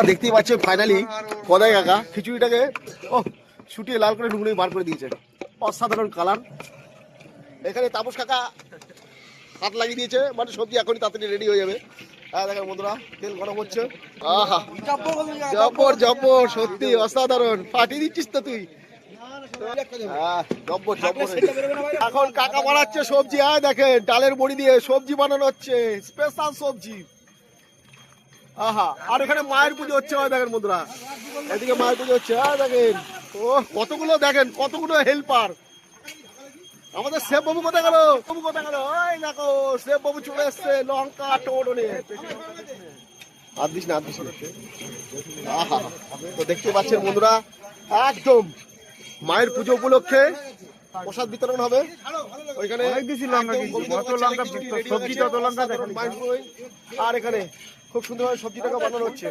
দেখতেই পাচ্ছ ফাইনালি কদাই কাকা খিচুড়িটাকে ছুটিয়ে লাল করে ঢুকলে বার করে দিয়েছে। অসাধারণ কালার। এখানে তাপস কাকা হাত লাগিয়ে দিয়েছে, মানে সবজি এখনই তাড়াতাড়ি রেডি হয়ে যাবে। হ্যাঁ দেখেন বন্ধুরা, তেল গরম হচ্ছে। আহা জব্বর জব্বর, সত্যি অসাধারণ, ফাটিয়ে দিচ্ছিস তো তুই। এখন কাকা বানাচ্ছে সবজি। হ্যাঁ দেখেন ডালের বড়ি দিয়ে সবজি বানানো হচ্ছে, স্পেশাল সবজি। আহা, আর এখানে মায়ের পুজো হচ্ছে। দেখেন বন্ধুরা, এদিকে মায়ের পুজো হচ্ছে। হ্যাঁ দেখেন, ও কতগুলো, দেখেন কতগুলো হেল্পার। আমাদের শেফ বাবু কোথায় গেল? বাবু কোথায় গেল? ওই দেখো শেফ বাবু চলে এসছে লঙ্কা টমেটো নিয়ে। আর দিস না, আর দিস না। আহা, তো দেখতে পাচ্ছেন বন্ধুরা, একদম মায়ের পুজো উপলক্ষে প্রসাদ বিতরণ হবে ওইখানে। আর এখানে খুব সুন্দরভাবে সবজিটাকে বানানো হচ্ছে।